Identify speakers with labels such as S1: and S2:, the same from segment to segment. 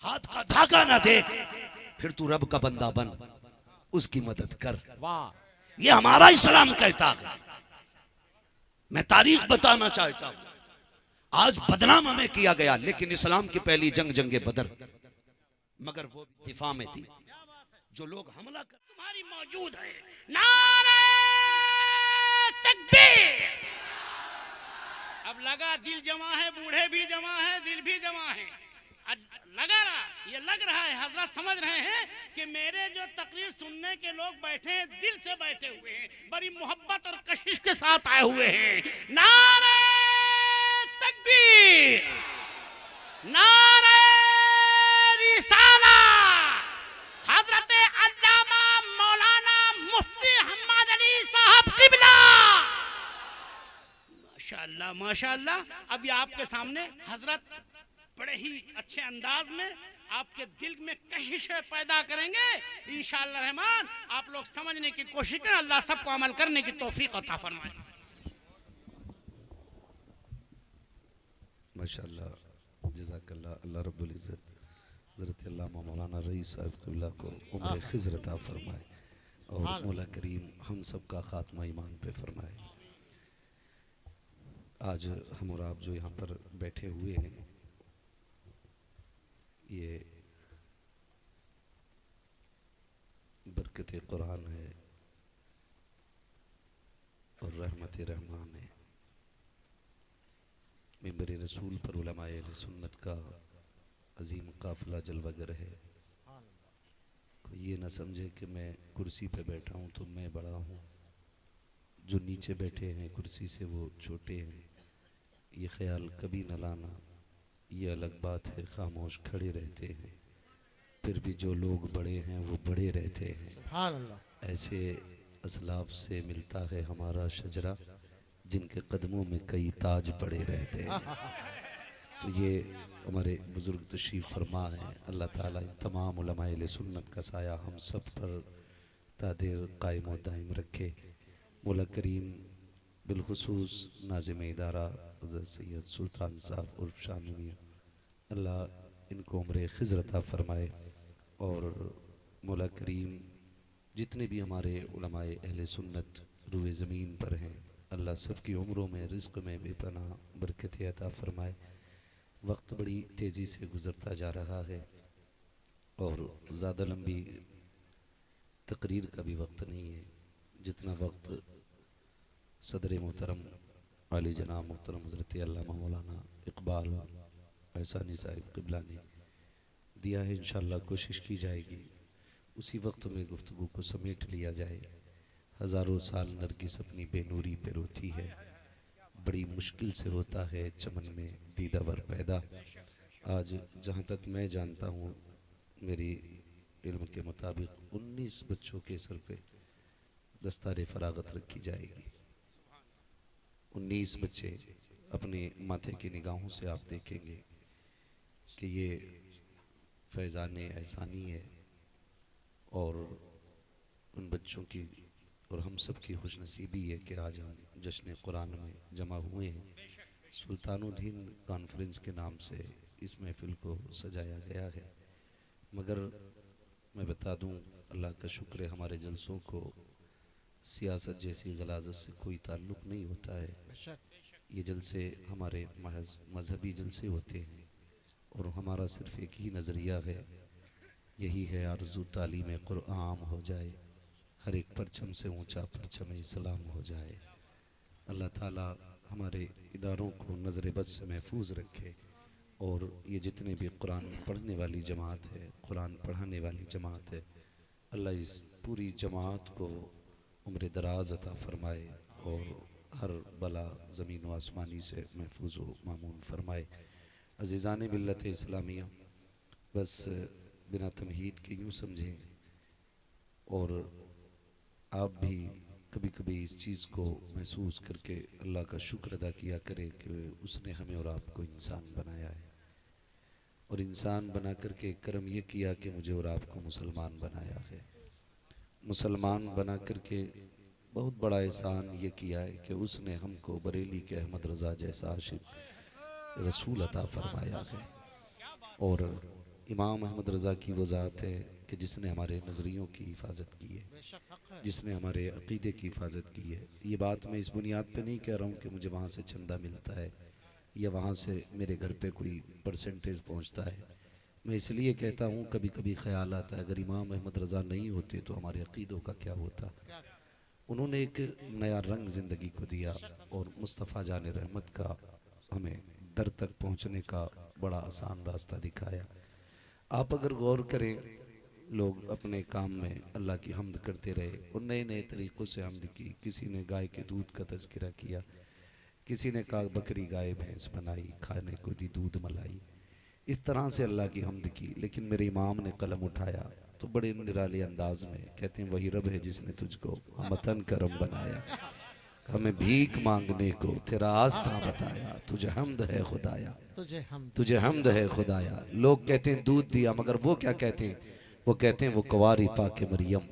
S1: हाथ का धागा ना देख, फिर तू रब का बंदा बन, उसकी मदद कर। वाह, ये हमारा इस्लाम कहता है। मैं तारीख बताना चाहता हूं, आज बदनाम हमें किया गया, लेकिन इस्लाम की पहली जंग जंगे बदर, मगर वो दिफा में थी। जो लोग हमला कर तुम्हारी मौजूद है, नारे तकबीर। अब लगा दिल जमा है, बूढ़े भी जमा है, दिल भी जमा है। ये लग रहा है हजरत समझ रहे हैं कि मेरे जो तकरीर सुनने के लोग बैठे हैं, दिल से बैठे हुए हैं, बड़ी मोहब्बत और कशिश के साथ आए हुए हैं। नारे तकबीर, नारे रिसाला। हजरत अल्लामा मौलाना मुफ्ती हम्मद अली साहब किबला, माशाअल्लाह माशाअल्लाह। अभी आपके सामने हजरत बड़े ही अच्छे अंदाज में आपके दिल में कशिश पैदा करेंगे। इंशाअल्लाह रहमान आप लोग समझने की कोशिश करें, अल्लाह सबको अमल करने की तौफीक अता फरमाए।
S2: माशाअल्लाह, जज़ाकल्लाह। अल्लाह रब्बुल इज़्ज़त हज़रत अल्लामा मौलाना रईस साहब क़िबला को उम्र खिज़र अता फरमाए और मौला करीम हम सब का खात्मा ईमान पे फरमाए। आज हम और आप जो यहाँ पर बैठे हुए हैं, ये बरकत कुरान है और रहमत रहमान है। मिंबर रसूल पर उलमाए सुन्नत का अजीम काफिला जलवागर है। कोई ये ना समझे कि मैं कुर्सी पे बैठा हूँ तो मैं बड़ा हूँ, जो नीचे बैठे हैं कुर्सी से वो छोटे हैं। ये ख्याल कभी न लाना। ये अलग बात है खामोश खड़े रहते हैं, फिर भी जो लोग बड़े हैं वो बड़े रहते हैं। सुभान अल्लाह। ऐसे असलाफ से मिलता है हमारा शजरा, जिनके कदमों में कई ताज पड़े रहते हैं। तो ये हमारे बुजुर्ग तशरीफ फरमा है। अल्लाह ताला इन तमाम उलमाए सुन्नत का साया हम सब पर तादेर कायम व दायम रखे। मौला करीम बिलखुसूस नाज़िम इदारा हज़रत सैयद सुल्तान साहब उर्फ शामी मियां, अल्लाह इनको उम्र खिज़र अता फरमाए। और मौला करीम जितने भी हमारे उलमाए अहले सुन्नत रुए ज़मीन पर हैं, अल्लाह सबकी उम्रों में रिज़्क़ में बेपनाह बरकत अता फरमाए। वक्त बड़ी तेज़ी से गुज़रता जा रहा है और ज़्यादा लंबी तकरीर का भी वक्त नहीं है। जितना वक्त सदर मोहतरम आली जनाब मोहतरम हज़रत अल्लामा मौलाना इकबाल एहसानी साहिब क़िबला ने दिया है, इंशाअल्लाह कोशिश की जाएगी उसी वक्त में गुफ्तगू को समेट लिया जाए। हज़ारों साल नरगिस अपनी बेनूरी पे रोती है, बड़ी मुश्किल से होता है चमन में दीदावर पैदा। आज जहाँ तक मैं जानता हूँ, मेरी इल्म के मुताबिक 19 बच्चों के सर पे दस्तार फरागत रखी जाएगी। 19 बच्चे अपने माथे की निगाहों से आप देखेंगे कि ये फैज़ान एहसानी है। और उन बच्चों की और हम सब की खुशनसीबी है कि आज हम जश्न कुरान में जमा हुए हैं। सुल्तानुल हिंद कॉन्फ्रेंस के नाम से इस महफिल को सजाया गया है। मगर मैं बता दूं, अल्लाह का शुक्र है हमारे जलसों को सियासत जैसी गलाजत से कोई ताल्लुक़ नहीं होता है। ये जलसे हमारे महज मजहबी जलसे होते हैं और हमारा सिर्फ़ एक ही नज़रिया है, यही है आरज़ू तालीम कुरान हो जाए, हर एक परचम से ऊंचा परचम इस्लाम हो जाए। अल्लाह ताला हमारे इदारों को नज़र बद से महफूज रखे और ये जितने भी कुरान पढ़ने वाली जमात है, कुरान पढ़ाने वाली जमात है, अल्लाह इस पूरी जमात को उम्र दराज अता फरमाए और हर बला ज़मीन व आसमानी से महफूज व मामून फरमाए। अज़ीज़ान मिल्लत इस्लामिया, बस बिना तमहीद के यूँ समझें और आप भी कभी कभी इस चीज़ को महसूस करके अल्लाह का शुक्र अदा किया करें कि उसने हमें और आपको इंसान बनाया है और इंसान बना करके करम ये किया कि मुझे और आपको मुसलमान बनाया है। मुसलमान बना करके बहुत बड़ा एहसान ये किया है कि उसने हमको बरेली के अहमद रज़ा जैसा आशिक रसूल अता फरमाया है। और इमाम अहमद रज़ा की वो ज़ात है कि जिसने हमारे नज़रियों की हिफाजत की है, जिसने हमारे अक़ीदे की हिफाजत की है। ये बात मैं इस बुनियाद पे नहीं कह रहा हूँ कि मुझे वहाँ से चंदा मिलता है या वहाँ से मेरे घर पे कोई परसेंटेज पहुँचता है। मैं इसलिए कहता हूँ, कभी कभी ख्याल आता है अगर इमाम अहमद रज़ा नहीं होते तो हमारे अक़ीदों का क्या होता। उन्होंने एक नया रंग ज़िंदगी को दिया और मुस्तफ़ा जान रहमत का हमें दर तक पहुँचने का बड़ा आसान रास्ता दिखाया। आप अगर गौर करें, लोग अपने काम में अल्लाह की हम्द करते रहे और नए नए तरीक़ों से हम्द की। किसी ने गाय के दूध का तज़किरा किया, किसी ने कहा बकरी गाय भैंस बनाई, खाने को दी दूध मलाई। इस तरह से अल्लाह की हम्द की। लेकिन मेरे इमाम ने कलम उठाया तो बड़े निराले अंदाज में कहते हैं, वही रब है जिसने तुझको हमतन करम बनाया, हमें भीख मांगने को तेरा आस्था बताया, तुझे हम्द है खुदाया, तुझे हम्द है खुदाया। लोग कहते हैं दूध दिया, मगर वो क्या कहते हैं? वो कहते हैं वो कुंवारी पाके मरियम,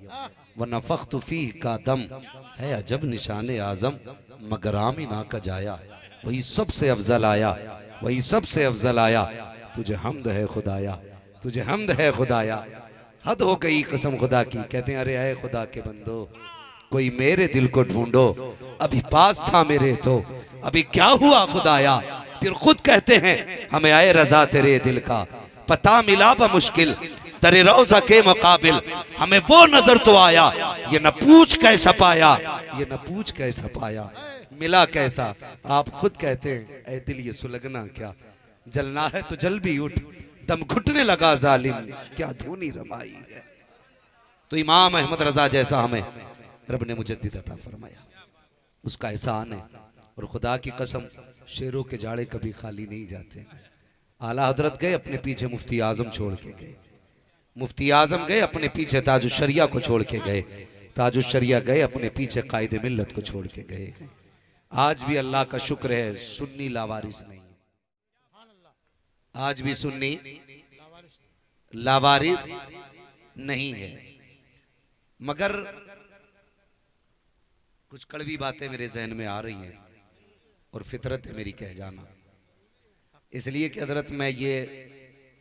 S2: व नफ़ख्तु फीह का दम है अजब निशाने आज़म, मगर आमिना का जाया वही सबसे अफजल आया, वही सबसे अफजल आया। तुझे हम्द है खुदाया, तुझे हम्द है खुदाया। हद हो गई कसम खुदा की। कहते हैं अरे आए खुदा के बंदो, कोई मेरे दिल को ढूंढो, अभी पास था मेरे तो अभी क्या हुआ खुदाया। फिर खुद कहते हैं हमें आए रजा तेरे दिल का, पता मिला मुश्किल तेरे रोजा के मुकाबिल, हमें वो नजर तो आया, ये न पूछ कैसा पाया, ये न पूछ कैसा पाया, मिला कैसा। आप खुद कहते हैं ऐ दिल ये सुलगना क्या, जलना है तो जल भी उठ, दम घुटने लगा जालिम, क्या धूनी रमाई है। तो इमाम अहमद रजा जैसा हमें रब ने मुजद्दिद अता फरमाया, उसका एहसान है। और खुदा की कसम, शेरों के जाड़े कभी खाली नहीं जाते। आला हजरत गए अपने पीछे मुफ्ती आजम छोड़ के गए, मुफ्ती आजम गए अपने पीछे ताजुश शरिया को छोड़ के गए, ताजुश शरिया गए अपने पीछे कायदे मिल्लत को छोड़ के गए। आज भी अल्लाह का शुक्र है सुन्नी लावारिस नहीं, आज भी सुन्नी लावारिस नहीं है। मगर कुछ कड़वी बातें मेरे जहन में आ रही हैं और फितरत है मेरी कह जाना, इसलिए कि हजरत मैं ये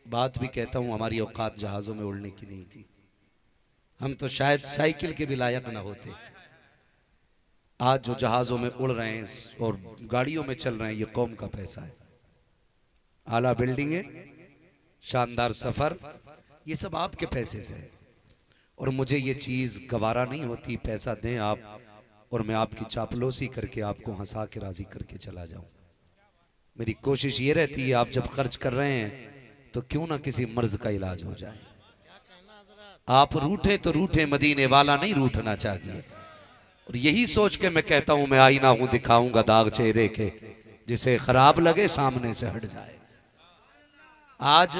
S2: बात भी कहता हूँ, हमारी औकात जहाज़ों में उड़ने की नहीं थी, हम तो शायद साइकिल के भी लायक ना होते। आज जो जहाज़ों में उड़ रहे हैं और गाड़ियों में चल रहे हैं, ये कौम का पैसा है। आला बिल्डिंगें, शानदार सफ़र, ये सब आपके पैसे से है। और मुझे ये चीज़ गवारा नहीं होती पैसा दें आप और मैं आपकी चापलूसी करके आपको हंसा के राज़ी करके चला जाऊं। मेरी कोशिश ये रहती है आप जब खर्च कर रहे हैं तो क्यों ना किसी मर्ज का इलाज हो जाए। आप रूठे तो रूठे, मदीने वाला नहीं रूठना चाहिए। और यही सोच के मैं कहता हूं मैं आईना हूं, दिखाऊंगा दाग चेहरे के, जिसे खराब लगे सामने से हट जाए। आज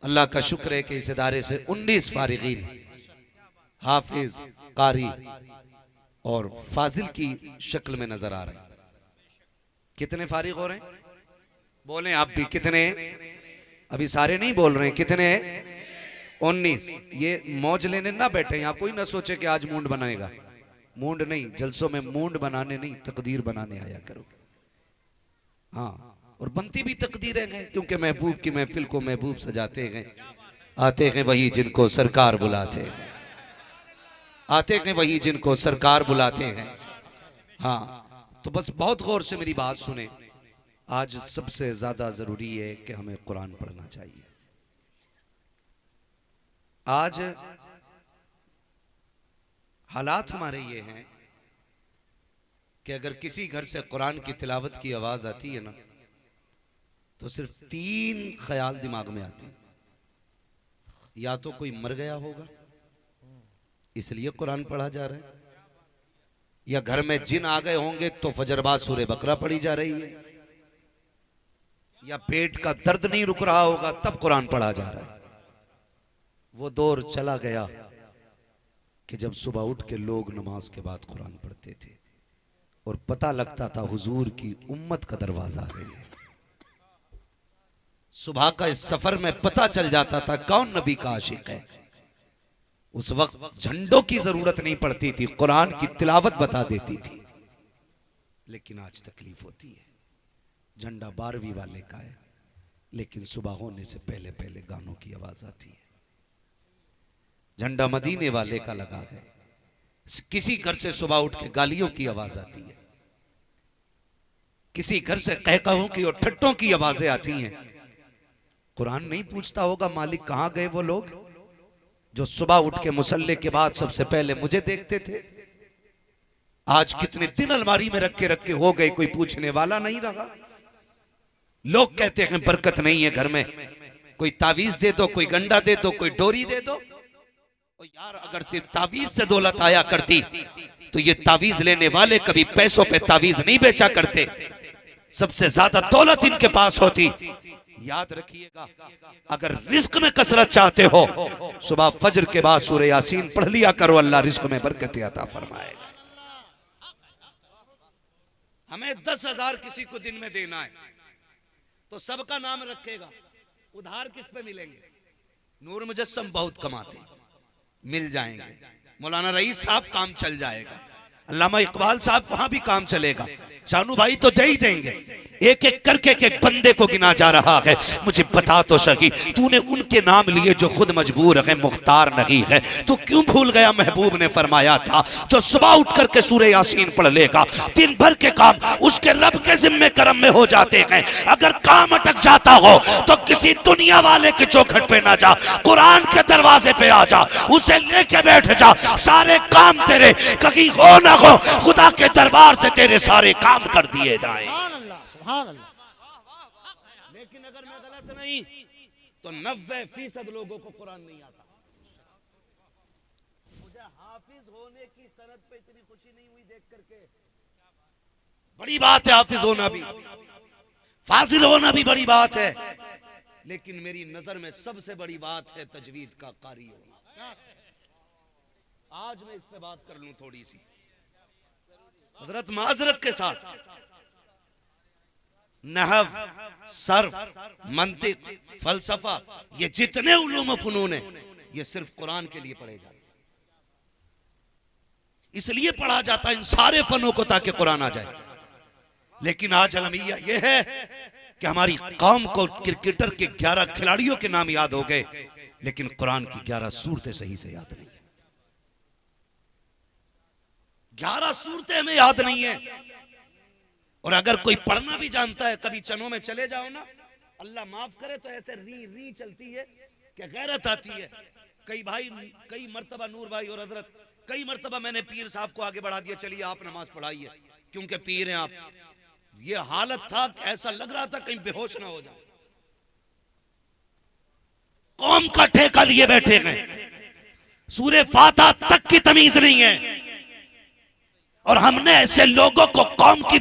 S2: अल्लाह का शुक्र है कि इस इदारे से 19 फारिगीन हाफिज, कारी और फाजिल की शक्ल में नजर आ रहे हैं। कितने फारिग हो रहे हैं? बोलें आप भी, कितने? अभी सारे नहीं बोल रहे हैं, कितने? 19। ये मौज लेने ना बैठे, यहाँ कोई ना सोचे कि आज मूंड बनाएगा। मूंड नहीं, जलसों में मूंड बनाने नहीं, तकदीर बनाने आया करो। हाँ, और बनती भी तकदीरें हैं, क्योंकि महबूब की महफिल को महबूब सजाते हैं। आते हैं वही जिनको सरकार बुलाते हैं, आते हैं वही जिनको सरकार बुलाते हैं। हाँ, तो बस बहुत गौर से मेरी बात सुने। आज सबसे ज्यादा जरूरी है कि हमें कुरान पढ़ना चाहिए। आज हालात हमारे ये हैं कि अगर किसी घर से कुरान की तिलावत की आवाज आती है ना, तो सिर्फ 3 ख्याल दिमाग में आते हैं। या तो कोई मर गया होगा इसलिए कुरान पढ़ा जा रहा है, या घर में जिन आ गए होंगे तो फजर बाद सूरह बकरा पढ़ी जा रही है, या पेट का दर्द नहीं रुक रहा होगा तब कुरान पढ़ा जा रहा है। वो दौर चला गया कि जब सुबह उठ के लोग नमाज के बाद कुरान पढ़ते थे और पता लगता था हुजूर की उम्मत का दरवाजा है। सुबह का इस सफर में पता चल जाता था कौन नबी का आशिक है। उस वक्त झंडों की जरूरत नहीं पड़ती थी, कुरान की तिलावत बता देती थी। लेकिन आज तकलीफ होती है, झंडा 12वीं वाले का है,
S1: लेकिन सुबह होने से पहले पहले गानों की आवाज आती है। झंडा मदीने वाले का लगा है। किसी घर से सुबह उठ के गालियों की आवाज आती है, किसी घर से कहकहों की और ठट्टों की आवाजें आती हैं। कुरान नहीं पूछता होगा मालिक कहां गए वो लोग जो सुबह उठ के मुसल्ले के बाद सबसे पहले मुझे देखते थे। आज कितने दिन अलमारी में रख के हो गए, कोई पूछने वाला नहीं रहा। लोग कहते हैं बरकत नहीं है घर में, कोई तावीज दे दो, कोई गंडा दे दो, कोई डोरी दे दो। और यार अगर सिर्फ तावीज से दौलत आया करती तो ये तावीज लेने वाले कभी पैसों पे तावीज नहीं बेचा करते। सबसे ज्यादा दौलत इनके पास होती। याद रखिएगा, अगर रिस्क में कसरत चाहते हो सुबह फजर के बाद सूरह यासीन पढ़ लिया करो, अल्लाह रिस्क में बरकत अता फरमाएगा। हमें 10,000 किसी को दिन में देना है तो सबका नाम रखेगा, उधार किस पे मिलेंगे? नूर मुजस्सम बहुत कमाते, मिल जाएंगे। मौलाना रईस साहब काम चल जाएगा, अल्लामा इकबाल साहब वहां भी काम चलेगा, शानू भाई तो दे ही देंगे। एक एक करके एक बंदे को गिना जा रहा है। मुझे बता तो सही, तूने उनके नाम लिए जो खुद मजबूर है, मुख्तार नहीं है, तो क्यों भूल गया? महबूब ने फरमाया था जो सुबह उठ करके सूरह यासीन पढ़ लेगा दिन भर के काम उसके रब के जिम्मे करम में हो जाते हैं। अगर काम अटक जाता हो तो किसी दुनिया वाले के चौखट पे ना जा, कुरान के दरवाजे पे आ जा, उसे लेके बैठ जा। सारे काम तेरे कहीं हो ना हो, खुदा के दरबार से तेरे सारे काम कर दिए जाए। लेकिन अगर मैं गलत नहीं तो 90% लोगों को कुरान नहीं आता। मुझे हाफिज होने की सनद पे इतनी खुशी नहीं हुई देख करके। बड़ी बात है हाफिज होना भी, फाजिल होना भी बड़ी बात है, लेकिन मेरी नजर में सबसे बड़ी बात है तजवीद का कारी होना। आज मैं इस पे बात कर लूं थोड़ी सी हजरत, माजरत के साथ। नहव, सर्फ, मंतिक, फलसफा, ये जितने उलूम फनून है ये सिर्फ कुरान के लिए पढ़े जाते हैं। इसलिए पढ़ा जाता है इन सारे फनों को ताकि कुरान आ जाए। लेकिन आज अलमिया ये है कि हमारी कौम को क्रिकेटर के 11 खिलाड़ियों के नाम याद हो गए, लेकिन कुरान की 11 सूरतें सही से याद नहीं है। 11 सूरतें हमें याद नहीं है। और अगर कोई पढ़ना भी जानता है, कभी चनों में चले जाओ ना, अल्लाह माफ करे तो ऐसे री री चलती है कि गैरत आती है। कई मर्तबा नूर भाई और हजरत, कई मर्तबा मैंने पीर साहब को आगे बढ़ा दिया, चलिए आप नमाज पढ़ाइए क्योंकि पीर हैं आप। ये हालत था कि ऐसा लग रहा था कहीं बेहोश ना हो जाए। कौम का ठेका लिए बैठे हैं, सूरे फातिहा तक की तमीज नहीं है। और हमने ऐसे लोगों को कौम की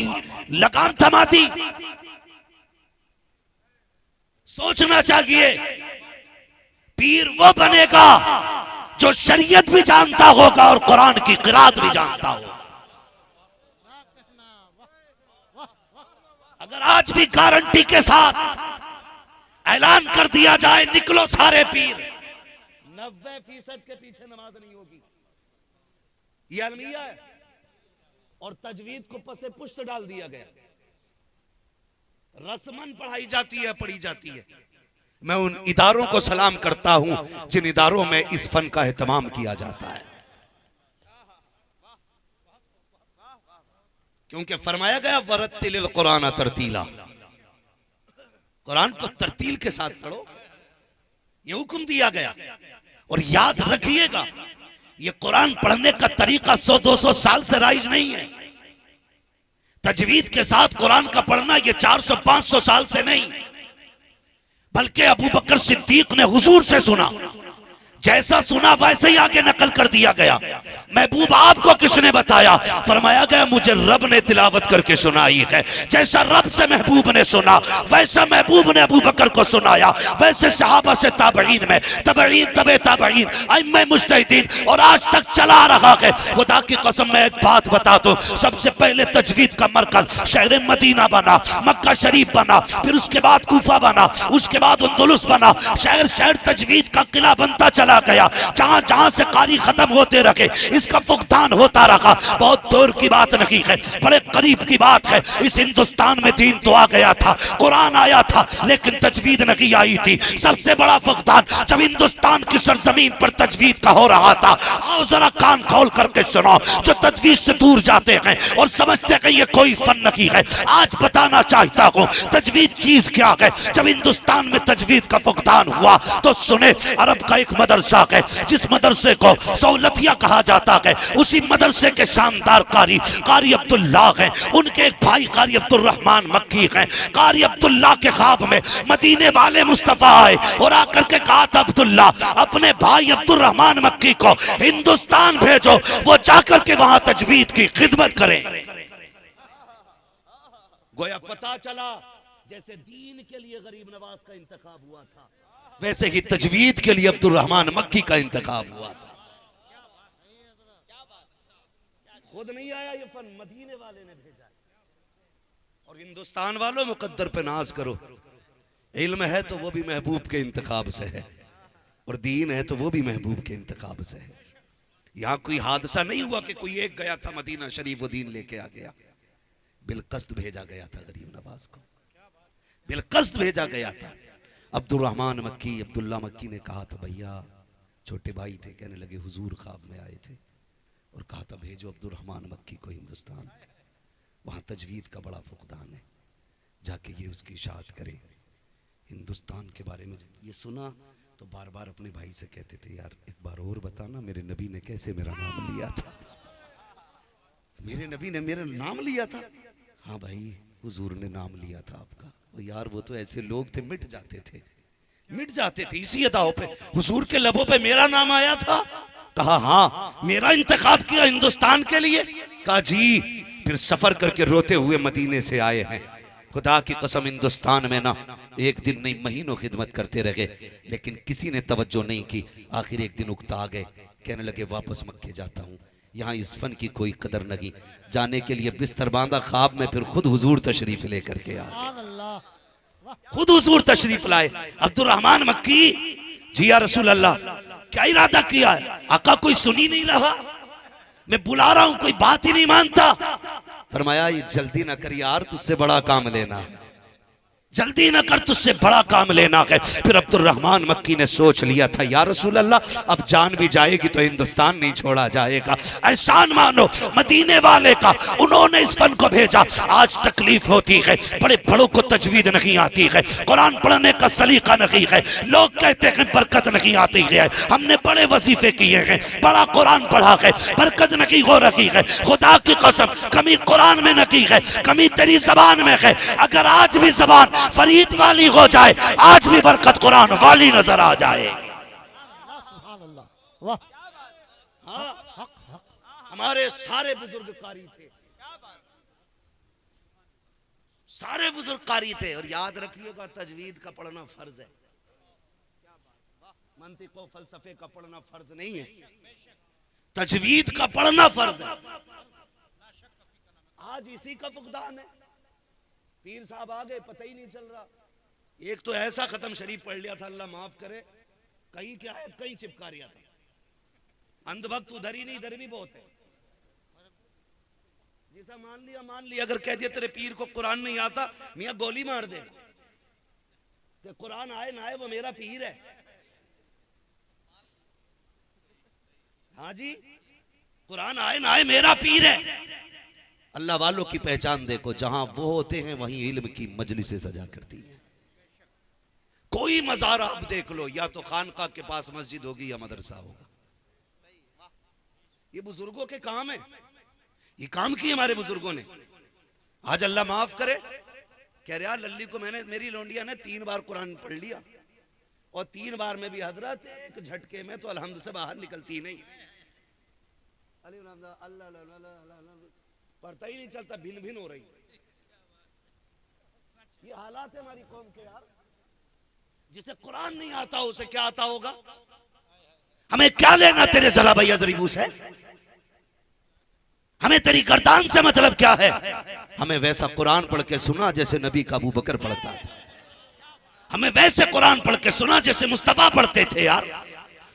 S1: लगाम थमा दी। सोचना चाहिए, पीर वो बनेगा जो शरीयत भी जानता होगा और कुरान की क़िरात भी जानता होगा। अगर आज भी गारंटी के साथ ऐलान कर दिया जाए निकलो सारे पीर, 90% के पीछे नमाज नहीं होगी। ये अलमिया है। और तजवीद को पसे पुष्ट डाल दिया गया, रस्मन पढ़ाई जाती है, पढ़ी जाती है। मैं उन इदारों को सलाम करता हूं जिन इदारों में इस फन का एहतमाम किया जाता है, क्योंकि फरमाया गया वरत्तिलिल कुरान तरतीला, कुरान को तरतील के साथ पढ़ो, यह हुक्म दिया गया। और याद रखिएगा, ये कुरान पढ़ने का तरीका 100-200 साल से राइज नहीं है। तजवीद के साथ कुरान का पढ़ना ये 400-500 साल से नहीं, बल्कि अबू बकर सिद्दीक ने हुजूर से सुना, जैसा सुना वैसे ही आगे नकल कर दिया गया। महबूब आपको किसने बताया? फरमाया गया मुझे रब ने तिलावत करके सुनाई है। जैसा रब से महबूब ने सुना वैसा महबूब ने अबू बकर को सुनाया, वैसे सहाबा से ताबईन में, तबईन तबे ताबईन, अइम्मे मुज्तहिदीन, और आज तक चला रहा है। खुदा की कसम मैं एक बात बता दूं, सबसे पहले तजवीद का मरकज शहर मदीना बना, मक्का शरीफ बना, फिर उसके बाद कूफा बना, उसके बाद अंदलुस बना, शहर शहर तजवीद का किला बनता चला चला गया, जहां जहां से कारी खत्म होते रखे इसका फुकदान होता रहा। बहुत दूर की बात नहीं है, बड़े करीब की बात है। इस हिंदुस्तान में दीन तो आ गया था, कुरान आया था, लेकिन तजवीद नहीं आई थी। सबसे बड़ा फुकदान जब हिंदुस्तान की सरजमीन पर तजवीद का हो रहा था। आओ जरा कान खोल करके सुनो, जो तजवीद से दूर जाते हैं और समझते हैं ये कोई फन नहीं है, आज बताना चाहता हूँ तजवीद चीज क्या है। जब हिंदुस्तान में तजवीद का फुकदान हुआ तो सुने, अरब का एक मदरसा है जिस मदरसे को सौलतिया कहा जाता है, उसी मदरसे के शानदार कारी अब्दुल्ला हैं। उनके एक भाई कारी अब्दुल रहमान मक्की हैं। कारी अब्दुल्ला के ख्वाब में मदीने वाले मुस्तफा आए और आकर के कहा था, अब्दुल्ला अपने भाई अब्दुल रहमान मक्की को हिंदुस्तान भेजो, वो जाकर के वहां तजवीद की खिदमत करें। गोया पता चला जैसे दीन के लिए गरीब नवाज का इंतखाब हुआ था, वैसे ही तजवीद के लिए अब्दुल रहमान मक्की का इंतखाब हुआ था। खुद नहीं आया ये फन, मदीने वाले ने भेजा। और हिंदुस्तान वालों मुकद्दर पे नाज करो, इल्म है तो वो भी महबूब के इंतखाब से है, और दीन है तो वो भी महबूब के इंतखाब से है। यहाँ कोई हादसा नहीं हुआ कि कोई एक गया था मदीना शरीफ वो दीन लेके आ गया, बिलकस्त भेजा गया था गरीब नवाज को, बिलकस्त भेजा गया था। अब्दुल रहमान मक्की अब्दुल्ला मक्की ने कहा था, भैया छोटे भाई थे, कहने लगे हुजूर ख्वाब में आए थे और कहा था भेजो अब्दुल रहमान मक्की को हिंदुस्तान, वहाँ तजवीद का बड़ा फुकदान है, जाके ये उसकी इशाअत करे। हिंदुस्तान के बारे में ये सुना तो बार बार अपने भाई से कहते थे, यार एक बार और बताना मेरे नबी ने कैसे मेरा नाम लिया था, मेरे नबी ने मेरा नाम लिया था। हाँ भाई हुजूर ने नाम लिया था आपका। और यार वो तो ऐसे लोग थे, मिट जाते थे, मिट जाते थे इसी अदाओं पे। हुजूर के लबों पे मेरा नाम आया था, कहा हाँ मेरा इंतखाब किया हिंदुस्तान के लिए, कहा जी, फिर सफर करके रोते हुए मदीने से आए हैं। खुदा की कसम हिंदुस्तान में ना एक दिन नहीं महीनों खिदमत करते रहे, लेकिन किसी ने तवज्जो नहीं की। आखिर एक दिन उकता आ गए, कहने लगे वापस मक्के जाता हूँ, यहाँ इस फन की कोई कदर नहीं। जाने के लिए बिस्तर बांधा, ख्वाब में फिर खुद हुजूर तशरीफ लेकर के आ गए, खुद हुजूर तशरीफ लाए। अब्दुल रहमान मक्की जी, या रसूल अल्लाह क्या इरादा किया है? आका कोई सुनी नहीं रहा, मैं बुला रहा हूं कोई बात ही नहीं मानता। फरमाया ये जल्दी ना कर यार, तुझसे बड़ा काम लेना, जल्दी ना कर तुझसे बड़ा काम लेना है। फिर अब्दुल रहमान मक्की ने सोच लिया था, या रसूल अल्लाह अब जान भी जाएगी तो हिंदुस्तान नहीं छोड़ा जाएगा, एहसान मानो मदीने वाले का, उन्होंने इस फन को भेजा। आज तकलीफ होती है, बड़े बड़ों को तजवीद नहीं आती है, कुरान पढ़ने का सलीका नहीं है, लोग कहते हैं बरकत नहीं आती है। हमने बड़े वजीफे किए हैं, बड़ा कुरान पढ़ा है, बरकत नहीं हो रही है। खुदा की कसम कमी कुरान में नहीं है, कमी तेरी जबान में है। अगर आज भी जबान फरीद वाली हो जाए, आज भी बरकत कुरान वाली नजर आ जाए। हाँ, हमारे सारे बुजुर्ग कारी थे, सारे बुजुर्ग कारी थे। और याद रखिएगा तजवीद का पढ़ना फर्ज है, मंतिक व फलसफे का पढ़ना फर्ज नहीं है, तजवीद का पढ़ना फर्ज है। आज इसी का फुकदान है। पीर साहब आ गए, पता ही नहीं चल रहा। एक तो ऐसा खत्म शरीफ पढ़ लिया था, अल्लाह माफ करे, कहीं क्या है कहीं चिपका रिया था। अंधभक्त उधर ही नहीं, इधर भी बहुत है। जैसा मान लिया, अगर कह दिया तेरे पीर को कुरान नहीं आता, मियां गोली मार दे, कि कुरान आए ना आए वो मेरा पीर है। हाँ जी, कुरान आए ना आए मेरा पीर है। अल्लाह वालों की पहचान देखो, जहां वो होते हैं वहीं इल्म की मजलिसें सजा करती हैं। कोई मज़ार आप देख लो, या तो खानका के पास मस्जिद होगी या मदरसा होगा। ये बुजुर्गों के काम है, ये काम किए हमारे बुजुर्गों ने। आज अल्लाह माफ करे, कह रहा लल्ली को मैंने, मेरी लोंडिया ने 3 बार कुरान पढ़ लिया, और 3 बार में भी हजरत एक झटके में तो अल्हम्द से बाहर निकलती नहीं, पढ़ता ही नहीं चलता, भिन भिन हो रही। ये हालात है हमारी कौम के यार। जिसे कुरान नहीं आता उसे क्या आता होगा? हमें क्या लेना तेरे जरा भैया जरीबू से? हमें तेरी गर्दान से मतलब क्या है? हमें वैसा कुरान पढ़ के सुना जैसे नबी का अबू बकर पढ़ता था, हमें वैसे कुरान पढ़ के सुना जैसे मुस्तफा पढ़ते थे यार।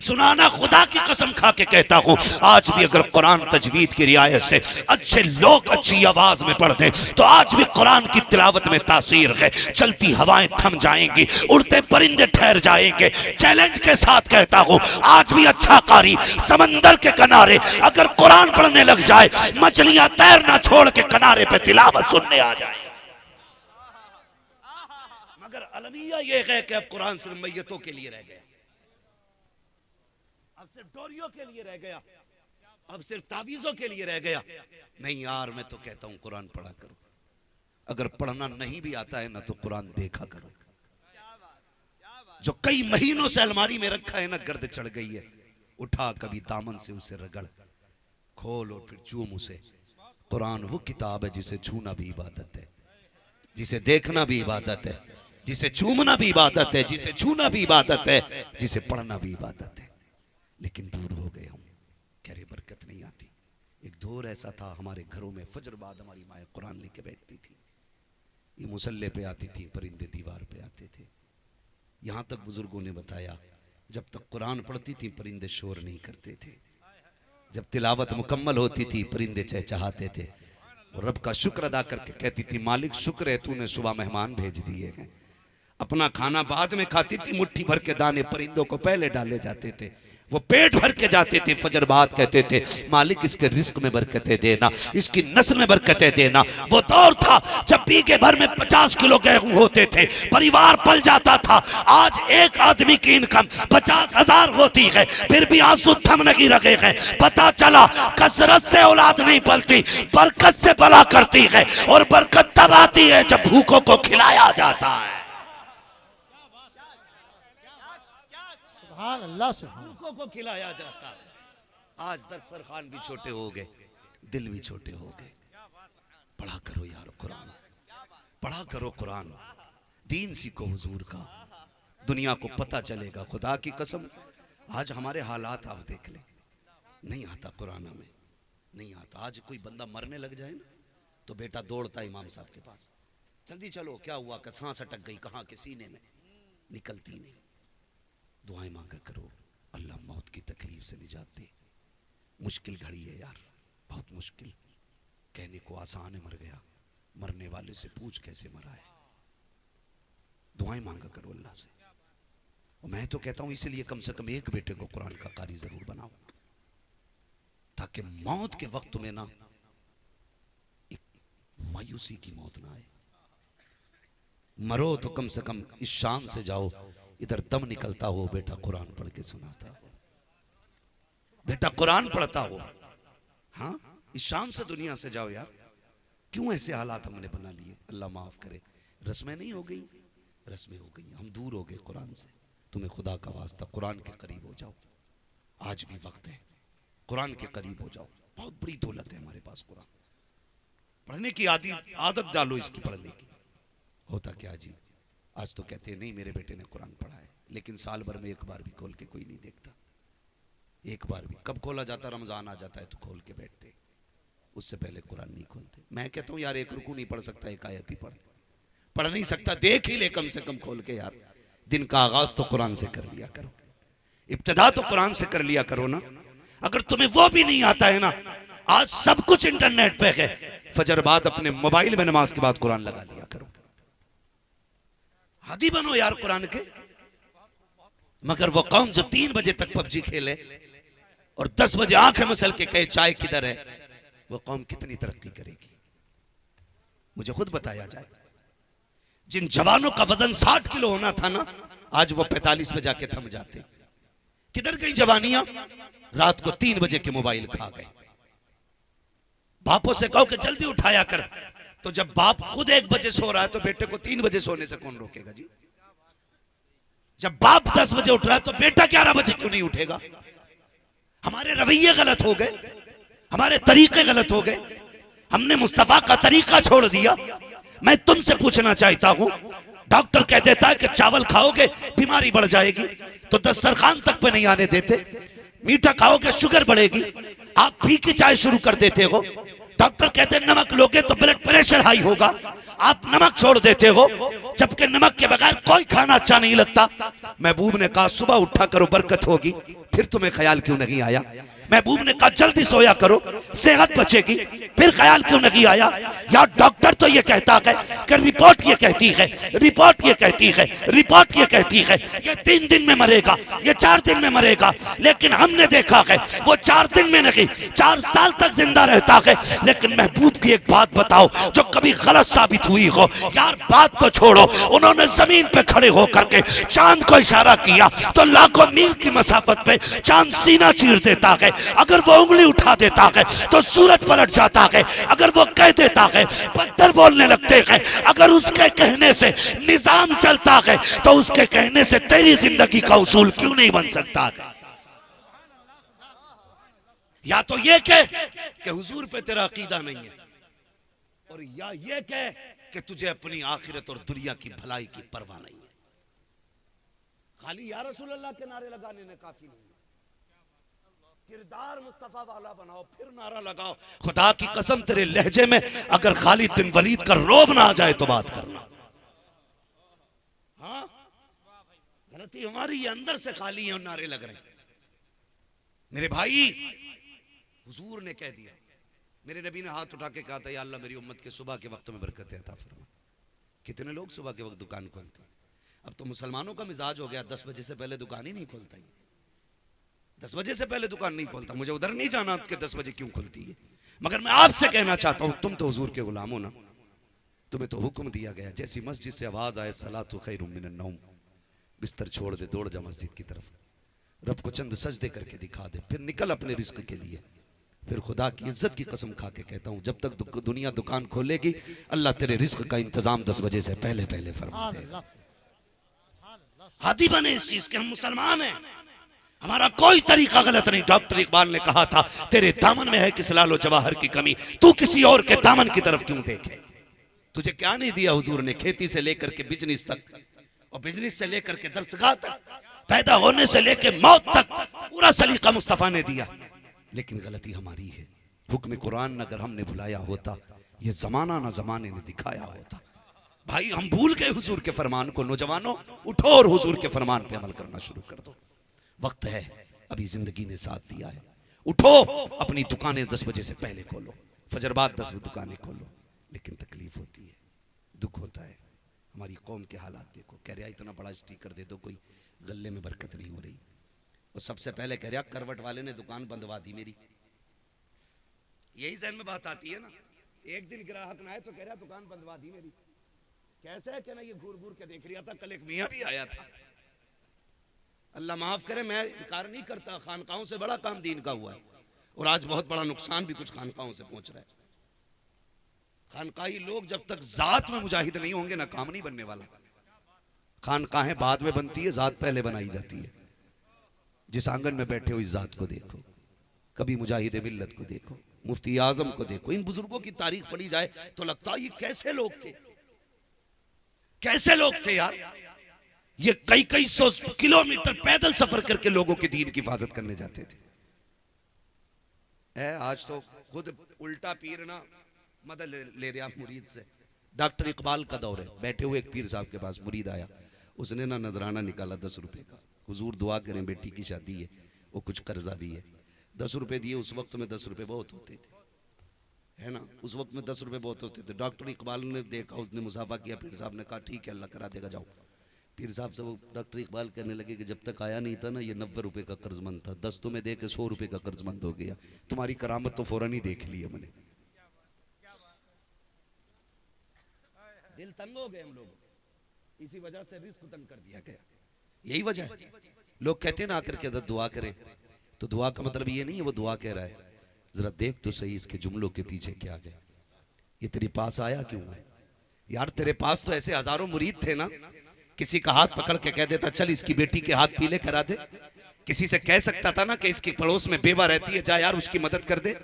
S1: सुनाना खुदा की कसम खा के कहता हूं, आज भी अगर कुरान तजवीद की रियायत से अच्छे लोग अच्छी आवाज में पढ़ दें तो आज भी कुरान की तिलावत में तासीर है। चलती हवाएं थम जाएंगी, उड़ते परिंदे ठहर जाएंगे। चैलेंज के साथ कहता हूं, आज भी अच्छा कारी समंदर के किनारे अगर कुरान पढ़ने लग जाए, मछलियां तैरना छोड़ के किनारे पे तिलावत सुनने आ जाए। मगर अलमिया यह है कि अब कुरान सिर्फ मैयतों के लिए रह गया, अब सिर्फ डोरियों के लिए रह गया, अब सिर्फ तावीजों के लिए रह गया। नहीं यार, मैं तो कहता हूं कुरान पढ़ा करो। अगर पढ़ना नहीं भी आता है ना तो कुरान देखा करो। जो कई महीनों से अलमारी में रखा है ना, गर्द चढ़ गई है, उठा कभी दामन से उसे रगड़, खोल और फिर चूम उसे। कुरान वो किताब है जिसे छूना भी इबादत है, जिसे देखना भी इबादत है, जिसे चूमना भी इबादत है, जिसे छूना भी इबादत है, जिसे पढ़ना भी इबादत है। लेकिन दूर हो गए हम, कह रहे बरकत नहीं आती। एक दौर ऐसा था हमारे घरों में, फजर बाद हमारी माएँ कुरान लेके बैठती थी, ये मुसल्ले पे आती थी, परिंदे दीवार पे आते थे। यहां तक बुजुर्गों ने बताया, जब तक कुरान पढ़ती थी परिंदे शोर नहीं करते थे। जब तिलावत मुकम्मल होती थी परिंदे चहचहाते थे। और रब का शुक्र अदा करके कहती थी, मालिक शुक्र है तूने सुबह मेहमान भेज दिए हैं। अपना खाना बाद में खाती थी, मुट्ठी भर के दाने परिंदों को पहले डाले जाते थे, वो पेट भर के जाते थे। फजर बाद कहते थे, मालिक इसके रिस्क में बरकतें देना, इसकी नस्ल में बरकतें देना। वो दौर था जब बीघे भर में 50 किलो गेहूं होते थे, परिवार पल जाता था। आज एक आदमी की इनकम 50,000 होती है, फिर भी आंसू थम नहीं रहे हैं। पता चला कसरत से औलाद नहीं पलती, बरकत से पला करती है। और बरकत तब आती है जब भूखों को खिलाया जाता है।
S3: अल्लाह से
S1: भूखों को खिलाया जाता है। आज दस्तरखान भी छोटे हो गए, दिल भी छोटे हो गए। पढ़ा करो यार कुरान, पढ़ा करो कुरान, दीन सीखो हुजूर का, दुनिया को पता चलेगा। खुदा की कसम आज हमारे हालात आप देख ले, नहीं आता कुरान में, नहीं आता। आज कोई बंदा मरने लग जाए ना तो बेटा दौड़ता इमाम साहब के पास, जल्दी चलो क्या हुआ, सांस अटक गई, कहाँ के सीने में, निकलती नहीं। दुआएं मांगा करो, अल्लाह मौत की तकलीफ से निजात दे। मुश्किल घड़ी है यार, बहुत मुश्किल। कहने को आसान है मर गया, मरने वाले से पूछ कैसे मरा है। दुआएं मांगा करो अल्लाह से। और मैं तो कहता हूं इसलिए कम से कम एक बेटे को कुरान का कारी जरूर बनाओ, ताकि मौत के वक्त में ना एक मायूसी की मौत ना आए। मरो तो कम से कम इस शान से जाओ, इधर दम निकलता हो बेटा कुरान पढ़ के सुनाता हो, बेटा कुरान पढ़ता हो। हाँ, इस शान से दुनिया से जाओ यार। क्यों ऐसे हालात हमने बना लिए, अल्लाह माफ करे। रस्में नहीं हो गई, रस्में हो गई, हम दूर हो गए कुरान से। तुम्हें खुदा का वास्ता कुरान के करीब हो जाओ, आज भी वक्त है, कुरान के करीब हो जाओ। बहुत बड़ी दौलत है हमारे पास कुरान, पढ़ने की आदत डालो इसकी, पढ़ने की। होता क्या जी, आज तो कहते हैं नहीं मेरे बेटे ने कुरान पढ़ा है, लेकिन साल भर में एक बार भी खोल के कोई नहीं देखता। एक बार भी, कब खोला जाता, रमजान आ जाता है तो खोल के बैठते, उससे पहले कुरान नहीं खोलते। मैं कहता हूँ यार एक रुकू नहीं पढ़ सकता, एक आयत ही पढ़ नहीं सकता, देख ही ले कम से कम खोल के यार। दिन का आगाज तो कुरान से कर लिया करो, इब्तिदा तो कुरान से कर लिया करो ना। अगर तुम्हें वो भी नहीं आता है ना, आज सब कुछ इंटरनेट पे है, फजर बाद अपने मोबाइल में नमाज के बाद कुरान लगा लिया करो। हादी बनो यार कुरान के। मगर वो कौम जो 3 बजे तक पबजी खेले और 10 बजे आंखें मसल के कहे चाय किधर है, वो कौम कितनी तरक्की करेगी मुझे खुद बताया जाए। जिन जवानों का वजन 60 किलो होना था ना, आज वो 45 पे जाके थम जाते। किधर गई जवानियां? रात को 3 बजे के मोबाइल खा गए। बापों से कहो कि जल्दी उठाया कर, तो जब बाप खुद 1 बजे सो रहा है तो बेटे को 3 बजे सोने से कौन रोकेगा जी? जब बाप 10 बजे उठ रहा है तो बेटा 11 बजे क्यों नहीं उठेगा? हमारे रवैये गलत हो गए, हमारे तरीके गलत हो गए, हमने मुस्तफा का तरीका छोड़ दिया। मैं तुमसे पूछना चाहता हूं, डॉक्टर कह देता है कि चावल खाओगे बीमारी बढ़ जाएगी, तो दस्तरखान तक पे नहीं आने देते। मीठा खाओगे शुगर बढ़ेगी, आप फीकी चाय शुरू कर देते हो। डॉक्टर कहते हैं नमक लोगे तो ब्लड प्रेशर हाई होगा, आप नमक छोड़ देते हो, जबकि नमक के बगैर कोई खाना अच्छा नहीं लगता। महबूब ने कहा सुबह उठा करो बरकत होगी, फिर तुम्हें ख्याल क्यों नहीं आया? महबूब ने कहा जल्दी सोया करो, सेहत बचेगी। फिर ख्याल क्यों नहीं आया? यार डॉक्टर तो ये कहता है कि रिपोर्ट ये कहती है, रिपोर्ट ये कहती है, रिपोर्ट ये कहती है ये 3 दिन में मरेगा, ये 4 दिन में मरेगा। लेकिन हमने देखा है वो 4 दिन में नहीं 4 साल तक जिंदा रहता है। लेकिन महबूब की एक बात बताओ जो कभी गलत साबित हुई हो। यार बात तो छोड़ो, उन्होंने जमीन पे खड़े होकर के चांद को इशारा किया तो लाखों मील की मसाफत पे चांद सीना चीर देता है। अगर वो उंगली उठा देता है तो सूरज पलट जाता है। अगर वो कह देता है पत्थर बोलने लगते हैं। अगर उसके कहने से निजाम चलता है तो उसके कहने से तेरी जिंदगी का उसूल क्यों नहीं बन सकता है? या तो ये कह कि हुजूर पे तेरा अकीदा नहीं है, और या ये कह कि तुझे अपनी आखिरत और दुनिया की भलाई की परवाह नहीं है। खाली या रसूल अल्लाह के नारे लगाने ने काफी नहीं है। किरदार मुस्तफा वाला बनाओ, फिर नारा लगाओ। खुदा की कसम तेरे लहजे में अगर खालिद बिन वलीद का रोब ना आ जाए तो बात करना। हाँ गलती हमारी, ये अंदर से खाली है और नारे लग रहे हैं। मेरे भाई हुजूर ने कह दिया, मेरे नबी ने हाथ उठा के कहा था या अल्लाह मेरी उम्मत के सुबह के वक्त में बरकत अता फरमा। कितने लोग सुबह के वक्त दुकान खोलते हैं? अब तो मुसलमानों का मिजाज हो गया 10 बजे से पहले दुकान ही नहीं खोलता। 10 बजे से पहले दुकान नहीं खोलता। मुझे उधर नहीं जाना कि 10 बजे क्यों खुलती है। मगर मैं आपसे कहना चाहता हूं तुम तो हुजूर के गुलाम हो ना, तुम्हें तो हुक्म दिया गया जैसी मस्जिद से आवाज आए सलातु खैरुम मिनन नौम, बिस्तर छोड़ दे दौड़ जा मस्जिद की तरफ, रब को चंद सजदे करके दिखा दे, फिर निकल अपने रिस्क के लिए। फिर खुदा की इज्जत की कसम खा के कहता हूं जब तक दुनिया दुकान खोलेगी अल्लाह तेरे रिस्क का इंतजाम 10 बजे से पहले पहले फरमा देगा। हादी बने इस चीज के, हम मुसलमान हैं, हमारा कोई तरीका गलत नहीं। डॉक्टर इकबाल ने कहा था तेरे दामन में है किस लालो जवाहर की कमी, तू किसी और के दामन की तरफ क्यों देखे। तुझे क्या नहीं दिया हुजूर ने? खेती से लेकर के बिजनेस तक, और बिजनेस से लेकर के दरसगाह तक, पैदा होने से लेकर मौत तक पूरा सलीका मुस्तफा ने दिया। लेकिन गलती हमारी है। हुक्म कुरान अगर हमने भुलाया होता, ये जमाना ना जमाने ने दिखाया होता। भाई हम भूल गए हुजूर के फरमान को। नौजवानों उठो और हुजूर के फरमान पे अमल करना शुरू कर दो। वक्त है, अभी जिंदगी ने साथ दिया है। उठो, अपनी दुकानें 10 बजे से पहले खोलो, फजर बाद 10 दुकानें खोलो। लेकिन तकलीफ होती है, दुख होता है। हमारी कौम के हालात देखो। कह रहा इतना बड़ा स्टिकर दे दो, कोई गले में बरकत नहीं हो रही। और सबसे पहले कह रहा करवट वाले ने दुकान बंदवा दी मेरी। यही जहन में बात आती है ना। एक दिन ग्राहक ना आए तो कह रहा दुकान बंदवा दी मेरी। कैसे है कि ना, ये घूर घूर के देख रहा था। कल एक मियाँ भी आया था, अल्लाह माफ करे, मैं इनकार नहीं करता, खानकाहों से बड़ा काम दीन का हुआ है। और आज बहुत बड़ा नुकसान भी कुछ खानकाहों से पहुंच रहा है। खानकाही लोग जब तक जात में मुजाहिद नहीं होंगे ना काम नहीं बनने वाला। खानकाहें बाद में बनती है, जात पहले बनाई जाती है। जिस आंगन में बैठे हो इस जात को देखो, कभी मुजाहिद मिल्लत को देखो, मुफ्ती आजम को देखो। इन बुजुर्गों की तारीख पढ़ी जाए तो लगता है ये कैसे लोग थे, कैसे लोग थे यार। ये कई सौ किलोमीटर पैदल सफर करके लोगों के दीन की हिफाजत करने जाते थे। आज तो खुद उल्टा पीर ना मदद ले रहा मुरीद से। डॉक्टर इकबाल का दौर है, बैठे हुए एक पीर साहब के पास मुरीद आया, उसने ना नजराना निकाला 10 रुपए का। हुजूर दुआ करें, बेटी की शादी है, वो कुछ कर्जा भी है। 10 रुपए दिए। उस वक्त में 10 रुपए बहुत होते थे, है ना। उस वक्त में 10 रुपए बहुत होते थे। डॉक्टर इकबाल ने देखा, उसने मुसाफा किया। पीर साहब ने कहा ठीक है अल्लाह करा देगा, जाओ। पीर साहब से वो डॉक्टर इकबाल कहने लगे कि जब तक आया नहीं था ना ये 90 रुपए का कर्जमंद था, 10 तुम्हें दे के 100 रुपए का कर्जमंद हो गया। तुम्हारी करामत तो फौरन ही देख ली हमने। दिल तंग हो गए हम लोग, इसी वजह से रिस्क तंग कर दिया गया। यही वजह है। लोग कहते हैं ना आकर के दुआ करें, तो दुआ का मतलब ये नहीं है वो दुआ कह रहा है। जरा देख तो सही इसके जुमलों के पीछे क्या गया। ये तेरे पास आया क्यों है यार? तेरे पास तो ऐसे हजारों मुरीद थे ना। किसी का हाथ पकड़ के कह देता चल इसकी बेटी के हाथ पीले करा दे। किसी से कह सकता था ना कि इसके पड़ोस में बेवा रहती है, जा यार उसकी मदद कर दे।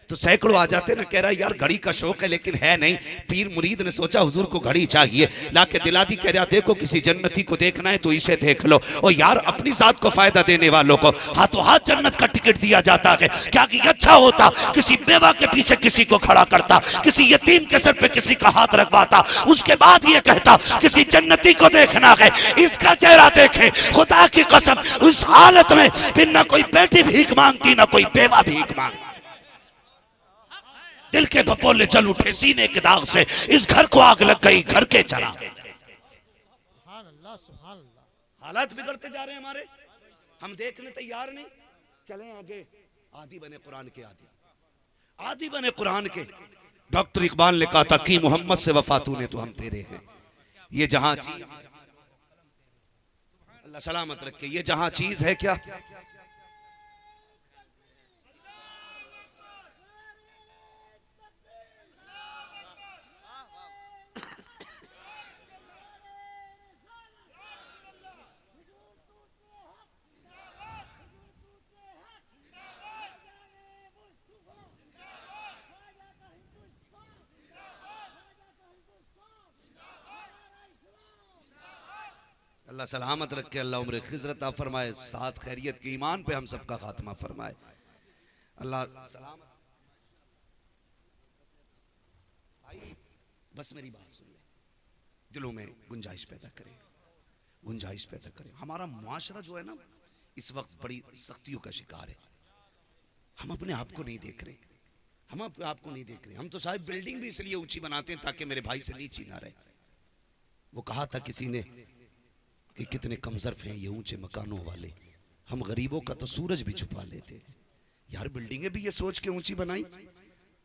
S1: तो सैकड़ों आ जाते ना, कह रहा यार घड़ी का शौक है लेकिन है नहीं। पीर मुरीद ने सोचा हुजूर को घड़ी चाहिए, लाके दिला दी। कह रहा देखो किसी जन्नती को देखना है तो इसे देख लो। और यार अपनी जात को फायदा देने वालों को हाथों हाथ जन्नत का टिकट दिया जाता है। क्या कि अच्छा होता किसी बेवा के पीछे किसी को खड़ा करता, किसी यतीम के सर पे किसी का हाथ रखवाता, उसके बाद ये कहता किसी जन्नती को देखना है, इसका चेहरा देखे। खुदा की कसम उस हालत में फिर ना कोई बेटी भीख मांगती ना कोई बेवा भीख मांगती। दिल के बपोले जल उठे सीने के दाग से, इस घर को आग लग गई घर के चराग। हालात बिगड़ते जा रहे हैं हमारे, हम देखने तैयार नहीं। चलें आगे। आदि बने कुरान के, आदि बने कुरान के। डॉक्टर इकबाल ने कहा था कि मोहम्मद से वफा तूने तो हम तेरे हैं। ये जहां चीज, अल्लाह सलामत रखे, ये जहां चीज है क्या अल्लाह सलामत रखे, अल्लाह उम्र खिजरत फरमाए, साथ खैरियत के ईमान पे हम सबका खात्मा फरमाए। अल्लाह सलामत। भाई बस मेरी बात सुन ले, दिलों में गुंजाइश पैदा करें, गुंजाइश पैदा करें। हमारा मुआशरा जो है ना इस वक्त बड़ी सख्तियों का शिकार है। हम अपने आप को नहीं देख रहे, हम अपने आप को नहीं देख रहे। हम तो साहब बिल्डिंग भी इसलिए ऊंची बनाते हैं ताकि मेरे भाई से नीची ना रहे। वो कहा था किसी ने कि कितने कमजरफ हैं ये ऊंचे मकानों वाले, हम गरीबों का तो सूरज भी छुपा लेते हैं। यार बिल्डिंगें भी ये सोच के ऊंची बनाई,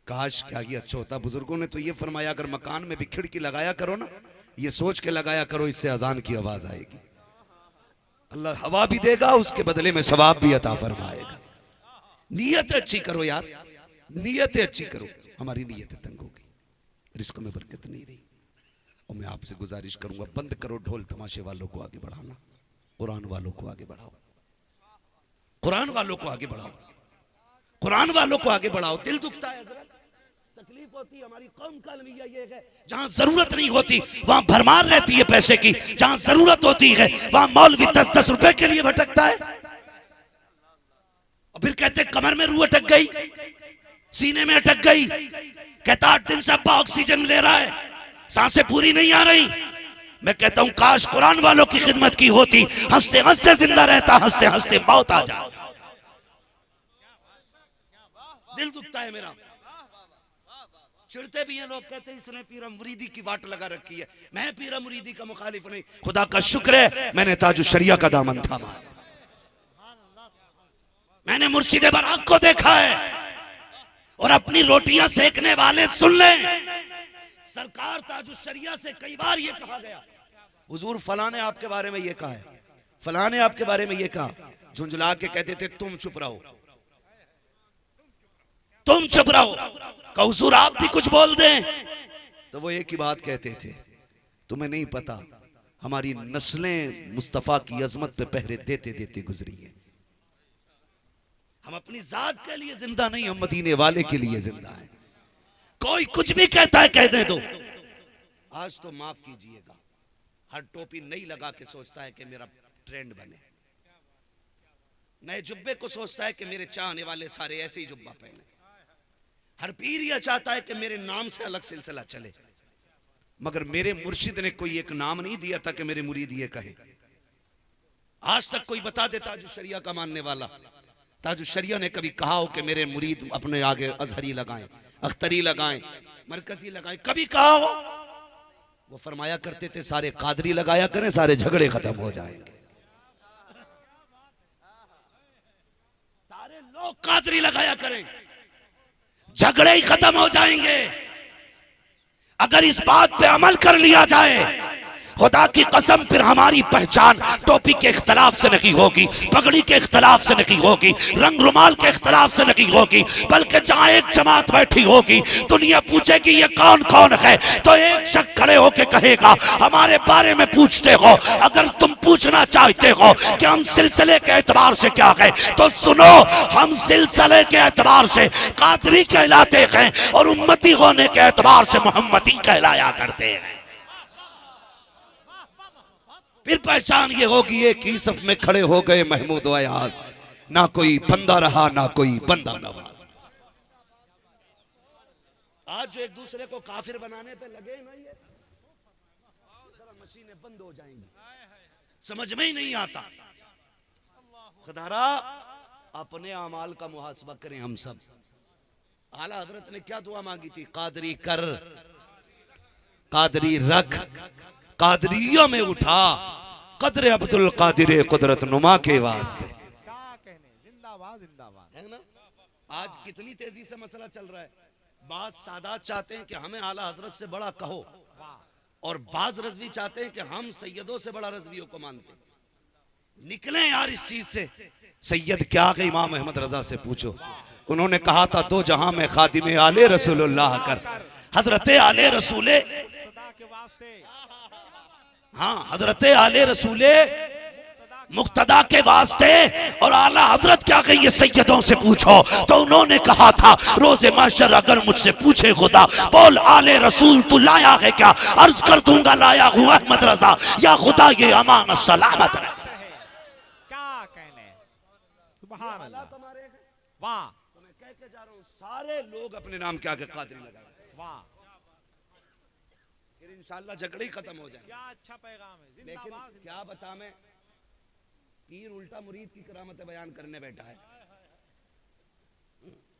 S1: काश क्या ये अच्छा होता। बुजुर्गों ने तो ये फरमाया अगर मकान में भी खिड़की लगाया करो ना, ये सोच के लगाया करो इससे अजान की आवाज आएगी। अल्लाह हवा भी देगा, उसके बदले में सवाब भी अता फरमाएगा। नीयत अच्छी करो यार, नीयत अच्छी करो। हमारी नीयत तंग हो गई, रिस्क में बरकत नहीं रही। और मैं आपसे गुजारिश करूंगा बंद करो ढोल तमाशे वालों को आगे बढ़ाना, कुरान वालों को आगे बढ़ाओ, कुरान वालों को आगे बढ़ाओ, कुरान वालों को आगे बढ़ाओ। दिल दुखता है हजरत, तकलीफ होती है। हमारी कौम का अलमिया ये है जहां जरूरत नहीं होती वहां भरमार रहती है पैसे की, जहां जरूरत होती है वहां मौलवी 10-10 रुपए के लिए भटकता है। और फिर कहते कमर में रूह अटक गई, सीने में अटक गई। कहता 8 दिन से अब्बा ऑक्सीजन ले रहा है, सांसें पूरी नहीं आ रही। मैं कहता हूं काश कुरान वालों की खिदमत की होती, हंसते हंसते जिंदा रहता, हंसते हंसते मौत आ जाए। दिल दुखता है मेरा। चिढ़ते भी हैं लोग, कहते हैं इसने पीरा मुरीदी की वाट लगा रखी है। मैं पीरा मुरीदी का मुखालिफ नहीं, खुदा का शुक्र है मैंने ताजु शरिया का दामन थामा, मैंने मुर्शिदे बराक को देखा है। और अपनी रोटियां सेकने वाले सुन लें, सरकार ताजु शरिया से कई बार ये कहा गया हुजूर फलां ने आपके बारे में ये कहा है, फलां ने आपके बारे में ये कहा। झुंझला के कहते थे तुम चुप रहो, तुम चुप रहो। कहा हुजूर आप भी कुछ बोल दें, तो वो एक ही बात कहते थे, तुम्हें नहीं पता हमारी नस्लें मुस्तफा की अजमत पे पहरे देते देते गुजरी है। हम अपनी जात के लिए जिंदा नहीं, हम मदीने वाले के लिए जिंदा हैं। कोई कुछ भी कहता है कह दे दो। आज तो माफ कीजिएगा, हर टोपी नई लगा के सोचता है कि मेरा ट्रेंड बने, नए जुब्बे को सोचता है कि मेरे चाहने वाले सारे ऐसे ही जुब्बा पहने। हर पीर यह चाहता है कि मेरे नाम से अलग सिलसिला चले, मगर मेरे मुर्शिद ने कोई एक नाम नहीं दिया था कि मेरे मुरीद ये कहे। आज तक कोई बता दे ताजु शरिया का मानने वाला, ताजु शरिया ने कभी कहा हो कि मेरे मुरीद अपने आगे अजहरी लगाएं, अख्तरी लगाएं, मरकजी लगाएं, कभी कहा हो? वो फरमाया करते थे सारे कादरी लगाया करें, सारे झगड़े खत्म हो जाएंगे। सारे लोग कादरी लगाया करें, झगड़े ही खत्म हो जाएंगे। अगर इस बात पे अमल कर लिया जाए खुदा की कसम फिर हमारी पहचान टोपी के इख्तलाफ से नहीं होगी, पगड़ी के इख्तलाफ से नहीं होगी, रंग रुमाल के इख्तलाफ से नहीं होगी, बल्कि जहां एक जमात बैठी होगी, दुनिया पूछेगी ये कौन कौन है, तो एक शख्स खड़े होकर कहेगा हमारे बारे में पूछते हो, अगर तुम पूछना चाहते हो कि हम सिलसिले के एतबार से क्या है, तो सुनो, हम सिलसिले के एतबार से कादरी कहलाते हैं और उम्मती होने के एतबार से मोहम्मदी कहलाया करते हैं। फिर पहचान ये होगी एक ही सफ में खड़े हो गए महमूद अयाज, ना कोई बंदा रहा ना कोई बंदा नवाज। आज जो एक दूसरे को काफिर बनाने पे लगे ना, ये मशीनें बंद हो जाएंगी, समझ में ही नहीं आता। खुदारा अपने अमाल का मुहासबा करें हम सब। आला हजरत ने क्या दुआ मांगी थी? कादरी कर, कादरी रख, कादरियों में उठा, कदर अब्दुल कादिर कुदरत नुमा के वास्ते।
S3: क्या कहने, जिंदाबाद जिंदाबाद
S1: है ना। आज कितनी तेजी से मसला चल रहा है। बात सादात चाहते हैं कि हमें आला हजरत से बड़ा कहो, और बाज रजवी चाहते हैं कि हम सैयदों से बड़ा रजवियों को मानते हैं। निकले यार इस चीज से। सैयद क्या है? इमाम अहमद रजा से पूछो, उन्होंने कहा था दो जहां में खादिम आले रसूलुल्लाह कर। हजरत आले रसूले
S3: खुदा के वास्ते,
S1: हाँ, हजरत आले रसूले मुक्तदा के वास्ते। और आला हजरत क्या कहिए सैयदों से पूछो, तो उन्होंने कहा था रोजे माशर अगर मुझसे पूछे खुदा बोल आले रसूल तू लाया है क्या, अर्ज कर दूंगा लाया हूं अहमद रजा, या खुदा ये अमान सलामत रहे।
S3: क्या कहने, सुभान अल्लाह, वाह।
S1: तो मैं कह के जा रहा हूं, सारे लोग अपने नाम क्या कादरी लगाए,
S3: वाह,
S1: फिर इंशाल्लाह झगड़े ही खत्म हो जाए।
S3: क्या अच्छा पैगाम है।
S1: लेकिन
S3: जिंदाबाद
S1: क्या बता, मैं पीर उल्टा मुरीद की करामत बयान करने बैठा है।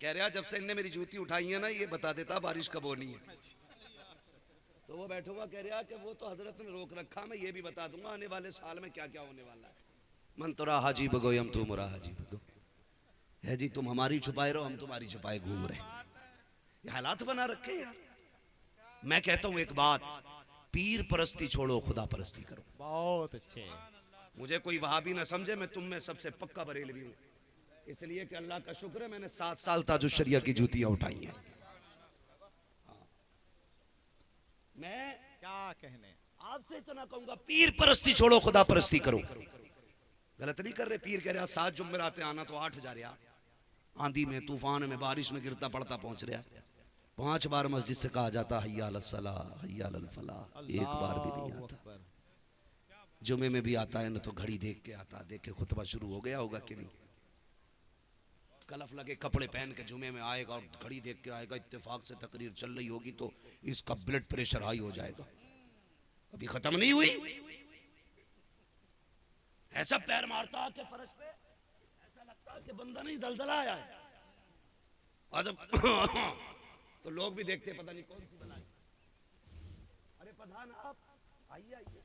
S1: कह रहा जब से इनने मेरी जूती उठाई है ना, ये बता देता बारिश कब होनी है। तो वो बैठा हुआ कह रहा कि वो तो हजरत ने रोक रखा, मैं ये भी बता दूंगा आने वाले साल में क्या क्या होने वाला है। मन तो रहा हाजी बगो हम तुम रहा हाजी बगो है जी, तुम हमारी छुपाए रहो, हम तुम्हारी छुपाए घूम रहे। ये हालात बना रखे यार। मैं कहता हूं एक बात, पीर परस्ती छोड़ो, खुदा परस्ती करो।
S3: बहुत अच्छे।
S1: मुझे कोई वहाबी ना समझे, मैं तुम में सबसे पक्का बरेलवी हूं, इसलिए कि अल्लाह का शुक्र है मैंने 7 साल ताजुश शरिया की जूतियां उठाई हैं। मैं
S3: क्या कहने,
S1: आपसे इतना कहूंगा, पीर परस्ती छोड़ो, खुदा परस्ती करो। गलत नहीं कर रहे। पीर कह रहा 7 जुम्मेरातें आना तो 8,000 यार, आंधी में, तूफान में, बारिश में गिरता पड़ता पहुंच रहा। 5 बार मस्जिद से कहा जाता हय्या अलस सलाह, हय्या अलल फलाह, एक बार भी नहीं आता। जुमे में भी आता है ना तो घड़ी देख के आता, देखे खुतबा शुरू हो गया होगा कि नहीं, कलफ लगे कपड़े पहन के जुमे में आएगा और घड़ी देख के आएगा, इत्तेफाक से तकरीर चल रही होगी तो इसका ब्लड प्रेशर हाई हो जाएगा। अभी खत्म नहीं हुई, ऐसा पैर मारता है कि फर्श पे, ऐसा लगता है कि बंदा नहीं जलजला आया है। और जब तो लोग भी देखते पता नहीं कौन सी बलाई। अरे प्रधान आप आइए आइए।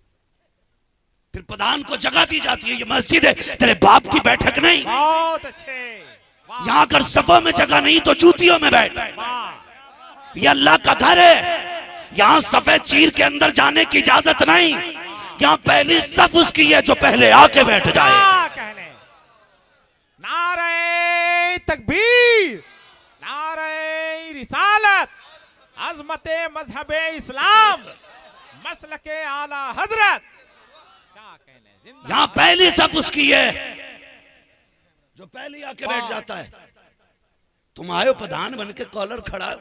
S1: फिर प्रधान को जगह दी जाती है, ये मस्जिद है, तेरे बाप की बैठक नहीं।
S3: बहुत अच्छे।
S1: यहाँ अगर सफा में जगह नहीं तो जूतियों में बैठ। ये अल्लाह का घर है, यहाँ सफेद चीर के अंदर जाने की इजाजत नहीं। यहाँ पहली सफ उसकी है जो पहले आके बैठ जाए।
S3: कहने, नारे तकबीर, नारे रिसालत, अज़मते मजहबे इस्लाम, मसलके आला हजरत। क्या कहने,
S1: यहाँ पहली सफ उसकी है जो पहले आके बैठ जाता है। तुम आयो प्रधान बन के, कॉलर खड़ा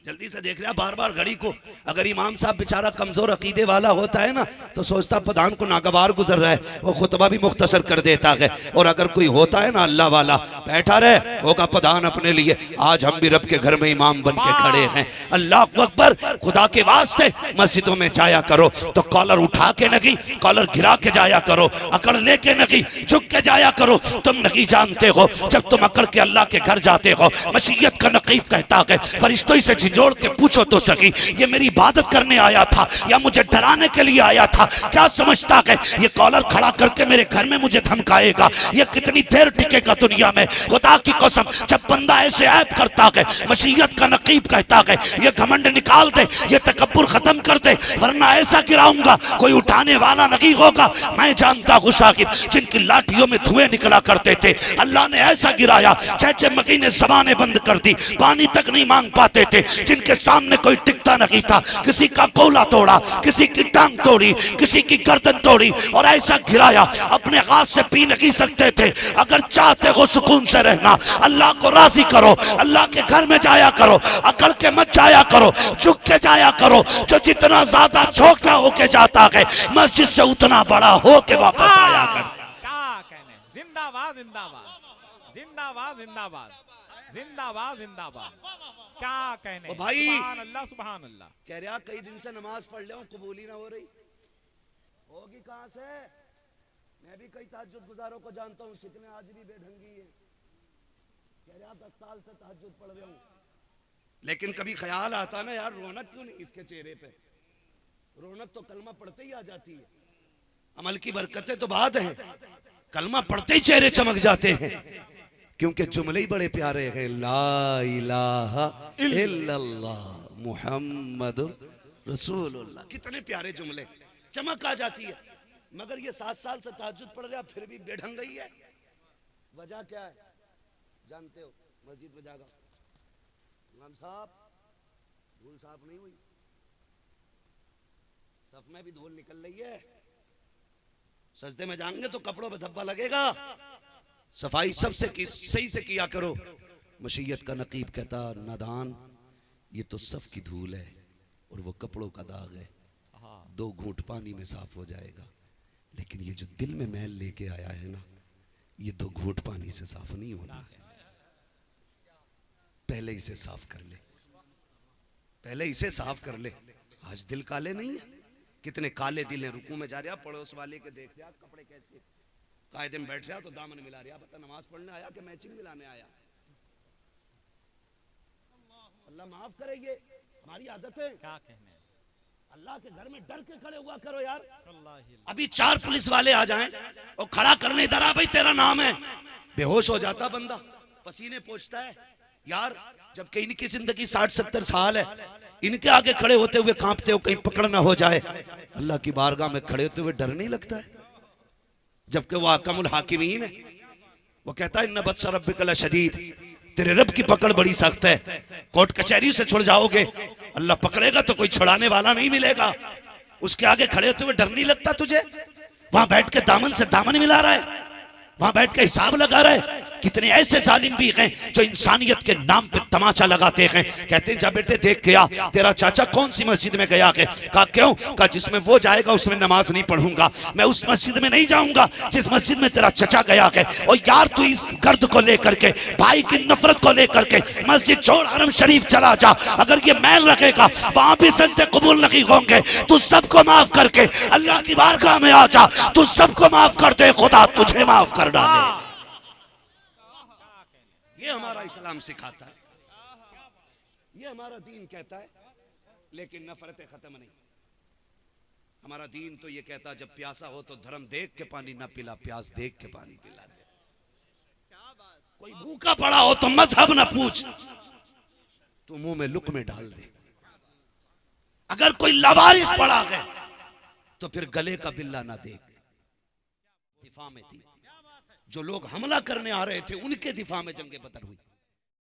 S1: जल्दी से देख रहा बार बार घड़ी को। अगर इमाम साहब बेचारा कमजोर अकीदे वाला होता है ना तो सोचता प्रधान को नागवार गुजर रहा है, वो खुतबा भी मुख्तसर कर देता है। और अगर कोई होता है ना अल्लाह वाला, बैठा रहे होगा प्रधान अपने लिए। आज हम भी रब के घर में इमाम बन के खड़े हैं। अल्लाह अकबर। खुदा के वास्ते मस्जिदों में जाया करो तो कॉलर उठा के नहीं, कॉलर गिरा के जाया करो, अकड़ लेके नहीं, झुक के जाया करो। तुम नहीं जानते हो जब तुम अकड़ के अल्लाह के घर जाते हो, मशीयत का नकीब कहता है फरिश्तों से झिझोड़ के पूछो तो सकी, ये मेरी इबादत करने आया था या मुझे डराने के लिए आया था? क्या समझता है ये कॉलर खड़ा करके मेरे घर में मुझे धमकाएगा? ये कितनी देर टिकेगा दुनिया में? खुदा की कसम, जब बंदा ऐसे ऐप करता है, मशीयत का नकीब कहता है ये घमंड निकाल दे, ये तकब्बुर खत्म कर दे, वरना ऐसा गिराऊंगा कोई उठाने वाला नहीं होगा। मैं जानता हूं साकिब, जिनकी लाठियों में धुएं निकला करते थे, अल्लाह ने ऐसा गिराया चेचे मकी ने ज़बानें बंद कर दी, पानी तक नहीं मांग पाते थे। जिनके सामने कोई टिकता नहीं था, किसी का कोला तोड़ा, किसी की टांग तोड़ी, किसी की गर्दन तोड़ी, और ऐसा गिराया अपने हाथ से पी नहीं सकते थे। अगर चाहते हो सुकून से रहना, अल्लाह को राजी करो, अल्लाह के घर में जाया करो, अकड़ के मत जाया करो, झुक के जाया करो। जो जितना ज्यादा छोटा होके जाता है, मस्जिद से उतना बड़ा होके वापस आया कर।
S3: क्या कहने, जिंदाबाद जिंदाबाद जिंदाबाद जिंदाबाद जिंदाबाद जिंदाबाद। क्या कहने
S1: ओ भाई,
S3: सुभान अल्लाह सुभान अल्लाह।
S1: कह रहा कई दिन से नमाज पढ़ ले, कबूल ही ना हो रही, होगी कहां से? मैं भी कई तहज्जुद गुजारों को जानता हूं, सिकने आज भी बेढंगी है। कह रहा 10 साल से तहज्जुद पढ़ रहा हूं, लेकिन कभी ख्याल आता ना यार, रौनक क्यों नहीं इसके चेहरे पे? रौनक तो कलमा पढ़ते ही आ जाती है, अमल की बरकतें तो बाद हैं, कलमा पढ़ते ही चेहरे चमक जाते हैं, क्योंकि जुमले ही बड़े प्यारे हैं। ला इलाहा इल्लल्लाह मुहम्मदुर रसूलुल्लाह, कितने प्यारे जुमले, चमक आ जाती है। मगर ये 7 साल से तहज्जुद पढ़ रहा, फिर भी बेढंग गई है। वजह क्या है जानते हो? मस्जिद में जागा इमाम साहब, धूल साफ नहीं हुई, सफ में भी धूल निकल रही है, सजदे में जाएंगे तो कपड़ों पे धब्बा लगेगा। सफाई सबसे सही से किया करो। मशीयत का नकीब कहता, नादान ये तो सफ की धूल है और वो कपड़ों का दाग है, 2 घूंट पानी में साफ हो जाएगा। लेकिन ये जो दिल में मैल लेके आया है ना, ये 2 घूंट पानी से साफ नहीं होना है। पहले इसे साफ कर ले, पहले इसे साफ कर ले। आज दिल काले नहीं है, कितने काले दिल हैं। रुकू में जा रहा, पड़ोस वाले के देख रहा कपड़े कैसे, कायदे में बैठ रहा तो दामन मिला रहा, पता नमाज पढ़ने आया कि मैचिंग मिलाने आया। अल्लाह माफ करे, ये हमारी आदत है।
S3: क्या कहने,
S1: अल्लाह के घर में डर के खड़े हुआ करो यार। अभी 4 पुलिस वाले आ जाएं और खड़ा करने, इधर आ भाई तेरा नाम है, बेहोश हो जाता बंदा, पसीने पोंछता है यार। जबकि इनकी जिंदगी 60-70 साल है, इनके आगे खड़े होते हुए कांपते हो कहीं पकड़ ना हो जाए। अल्लाह की बारगाह में खड़े होते हुए डर नहीं लगता है? जबकि वो अहकमुल हाकिमीन है। वो कहता है इन्ना बत्सा रब्बिका लशदीद, तेरे रब की पकड़ बड़ी सख्त है। कोर्ट कचहरी से छुड़ जाओगे, अल्लाह पकड़ेगा तो कोई छुड़ाने वाला नहीं मिलेगा। उसके आगे खड़े होते हुए डर नहीं लगता तुझे? वहां बैठ के दामन से दामन मिला रहा है, वहां बैठ के हिसाब लगा रहा है। कितने ऐसे जालिम भी हैं जो इंसानियत के नाम पे तमाचा लगाते हैं। कहते हैं जा बेटे देख के आ, तेरा चाचा कौन सी मस्जिद में गया है? कहा क्यों? कहा जिसमें वो जाएगा उसमें नमाज नहीं पढ़ूंगा, मैं उस मस्जिद में नहीं जाऊंगा जिस मस्जिद में तेरा चचा गया है। और यार तू इस गर्द को लेकर के, भाई की नफरत को लेकर के मस्जिद छोड़ हरम शरीफ चला जा। अगर ये मैल रखेगा वहां भी सजदे कबूल नहीं होंगे। तू सबको माफ करके अल्लाह की बारगाह में आ जा, तू सबको माफ कर दे, खुदा तुझे माफ कर डाले। ये हमारा इस्लाम सिखाता है, ये हमारा दीन कहता है। लेकिन नफरतें खत्म नहीं। हमारा दीन तो ये कहता जब प्यासा हो तो धर्म देख के पानी ना पिला, प्यास देख के पानी पिला दे। कोई भूखा पड़ा हो तो मजहब ना पूछ, तू मुंह में लुक़मे डाल दे। अगर कोई लवारिस पड़ा है तो फिर गले का बिल्ला ना देख। दिफा में थी, जो लोग हमला करने आ रहे थे उनके दिफा में जंगे बदर हुई।